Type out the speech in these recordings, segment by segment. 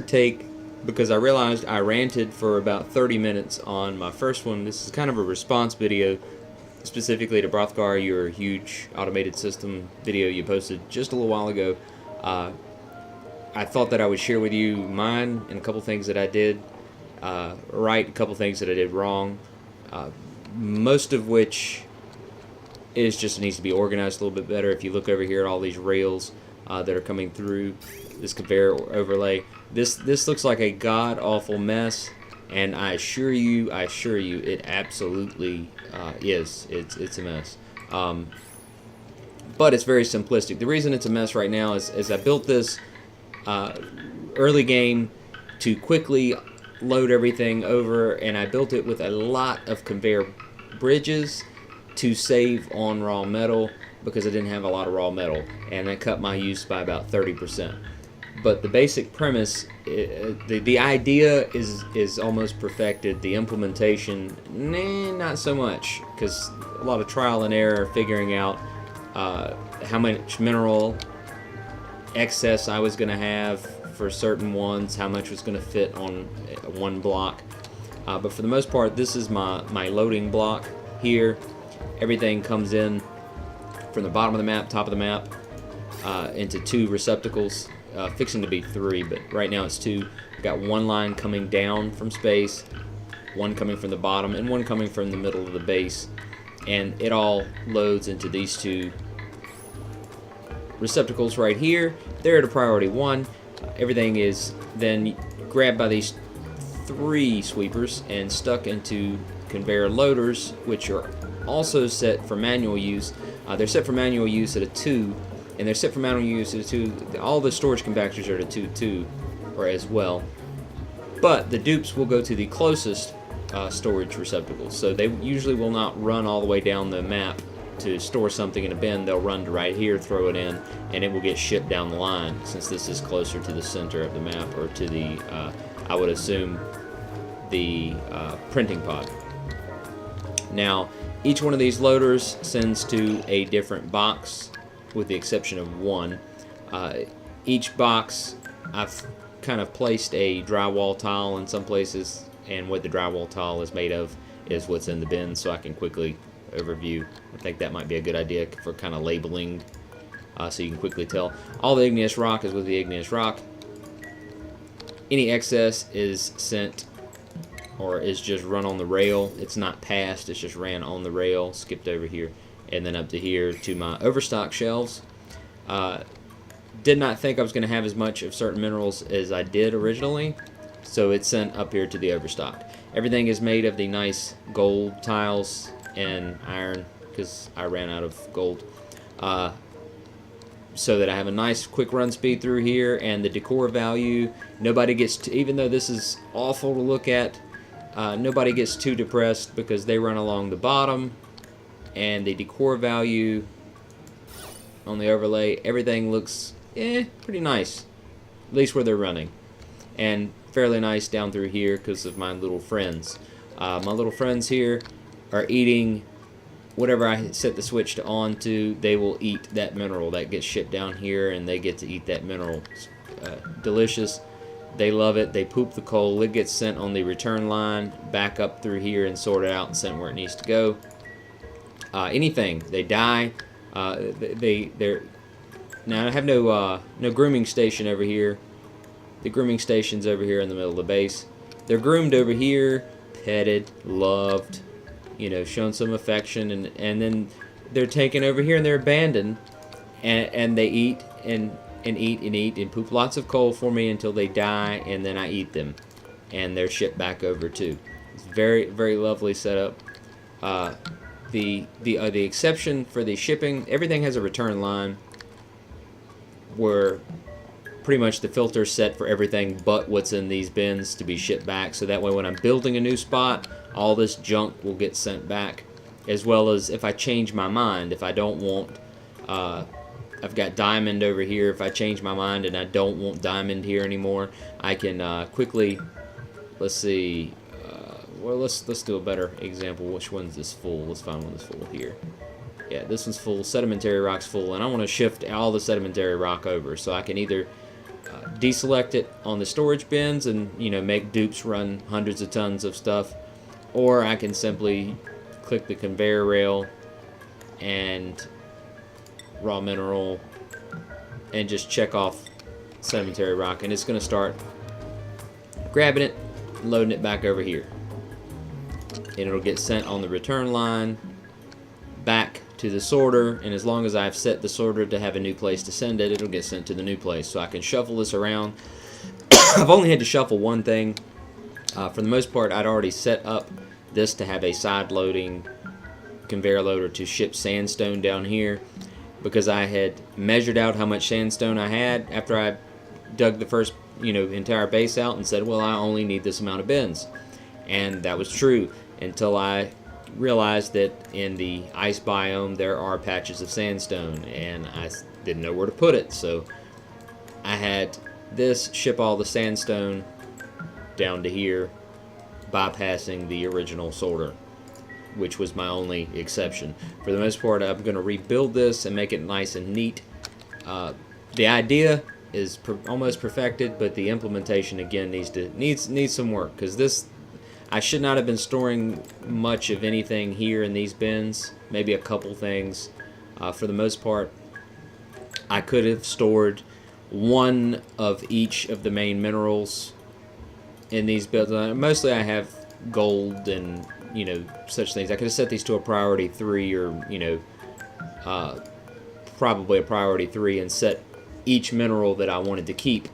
Take because I realized I ranted for about 30 minutes on my first one. This is kind of a response video specifically to Brothgar, your huge automated system video you posted just a little while ago. I thought that I would share with you mine and a couple things that I did right, a couple things that I did wrong, most of which is just needs to be organized a little bit better. If you look over here at all these rails that are coming through this conveyor overlay, this looks like a god-awful mess, and I assure you, it absolutely is. It's a mess. But it's very simplistic. The reason it's a mess right now is I built this early game to quickly load everything over, and I built it with a lot of conveyor bridges to save on raw metal because I didn't have a lot of raw metal, and I cut my use by about 30%. But the basic premise, the idea is almost perfected. The implementation, not so much, because a lot of trial and error figuring out how much mineral excess I was going to have for certain ones, how much was going to fit on one block. But for the most part, this is my loading block here. Everything comes in from the bottom of the map, top of the map, into two receptacles. Fixing to be three, but right now it's two. Got one line coming down from space, one coming from the bottom, and one coming from the middle of the base, and it all loads into these two receptacles right here. They're at a priority 1. Everything is then grabbed by these 3 sweepers and stuck into conveyor loaders, which are also set for manual use. They're set for manual use at a 2, and they're set for manual use at a 2. All the storage compactors are at a 2 too, or as well. But the dupes will go to the closest storage receptacles, so they usually will not run all the way down the map to store something in a bin. They'll run to right here, throw it in, and it will get shipped down the line, since this is closer to the center of the map, or to the, I would assume, the printing pod. Now, each one of these loaders sends to a different box, with the exception of one. Each box, I've kind of placed a drywall tile in some places, and what the drywall tile is made of is what's in the bin, so I can quickly overview. I think that might be a good idea for kind of labeling, so you can quickly tell. All the igneous rock is with the igneous rock. Any excess is sent, or is just run on the rail. It's not passed, it's just ran on the rail, skipped over here, and then up to here to my overstock shelves. Did not think I was going to have as much of certain minerals as I did originally, so it's sent up here to the overstock. Everything is made of the nice gold tiles and iron, because I ran out of gold, so that I have a nice quick run speed through here. And the decor value, nobody gets even though this is awful to look at, nobody gets too depressed, because they run along the bottom, and the decor value on the overlay, everything looks pretty nice, at least where they're running, and fairly nice down through here because of my little friends. My little friends here are eating whatever I set the switch to on to. They will eat that mineral that gets shipped down here, and they get to eat that mineral. Delicious. They love it. They poop the coal. It gets sent on the return line back up through here and sorted out and sent where it needs to go. Anything, they die. They're now, I have no grooming station over here. The grooming station's over here in the middle of the base. They're groomed over here, petted, loved, shown some affection, and then they're taken over here and they're abandoned, and they eat and eat and poop lots of coal for me until they die, and then I eat them, and they're shipped back over too. It's very, very lovely setup. The exception for the shipping, everything has a return line where pretty much the filter's set for everything but what's in these bins to be shipped back, so that way when I'm building a new spot, all this junk will get sent back, as well as if I change my mind, if I don't want, I've got diamond over here, if I change my mind and I don't want diamond here anymore, I can quickly, let's see, well, let's do a better example. Which one's this full? Let's find one that's full here. Yeah, this one's full. Sedimentary rock's full, and I want to shift all the sedimentary rock over, so I can either deselect it on the storage bins and, you know, make dupes run hundreds of tons of stuff, or I can simply click the conveyor rail and raw mineral and just check off sedimentary rock, and it's going to start grabbing it and loading it back over here, and it'll get sent on the return line back to the sorter. And as long as I've set the sorter to have a new place to send it, it'll get sent to the new place, so I can shuffle this around. I've only had to shuffle one thing. For the most part, I'd already set up this to have a side loading conveyor loader to ship sandstone down here, because I had measured out how much sandstone I had after I dug the first, you know, entire base out, and said, well, I only need this amount of bins. And that was true until I realized that in the ice biome there are patches of sandstone, and I didn't know where to put it, so I had this ship all the sandstone down to here, bypassing the original sorter, which was my only exception. For the most part, I'm going to rebuild this and make it nice and neat. The idea is almost perfected, but the implementation again needs some work, because this, I should not have been storing much of anything here in these bins. Maybe a couple things. For the most part, I could have stored one of each of the main minerals in these bins. Mostly I have gold and, you know, such things. I could have set these to a priority 3, or, you know, probably a priority 3, and set each mineral that I wanted to keep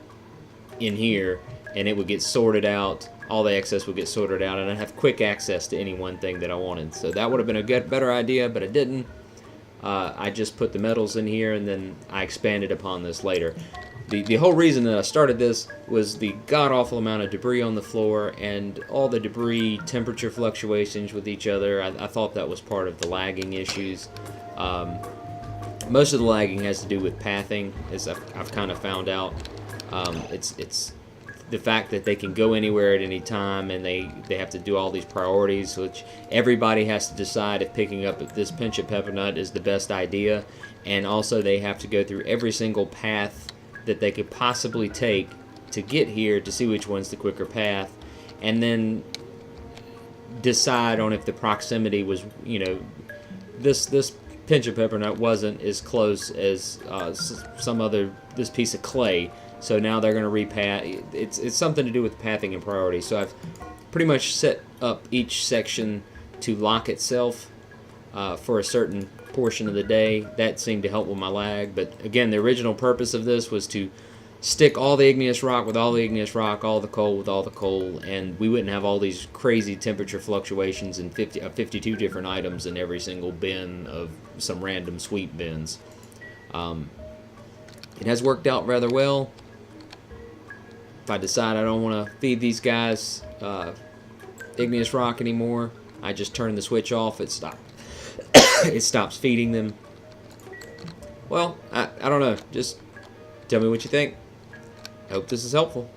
in here, and it would get sorted out. All the excess would get sorted out, and I'd have quick access to any one thing that I wanted. So that would have been a better idea, but I didn't. I just put the metals in here, and then I expanded upon this later. The whole reason that I started this was the god-awful amount of debris on the floor, and all the debris temperature fluctuations with each other. I thought that was part of the lagging issues. Most of the lagging has to do with pathing, as I've kind of found out. It's the fact that they can go anywhere at any time, and they have to do all these priorities, which everybody has to decide if picking up this pinch of pepper nut is the best idea. And also they have to go through every single path that they could possibly take to get here to see which one's the quicker path, and then decide on if the proximity was, you know, this pinch of pepper nut wasn't as close as this piece of clay. So now they're going to repath. It's something to do with pathing and priority. So I've pretty much set up each section to lock itself for a certain portion of the day. That seemed to help with my lag. But again, the original purpose of this was to stick all the igneous rock with all the igneous rock, all the coal with all the coal, and we wouldn't have all these crazy temperature fluctuations in 52 different items in every single bin of some random sweep bins. It has worked out rather well. If I decide I don't want to feed these guys igneous rock anymore, I just turn the switch off. It stops feeding them. Well, I don't know. Just tell me what you think. I hope this is helpful.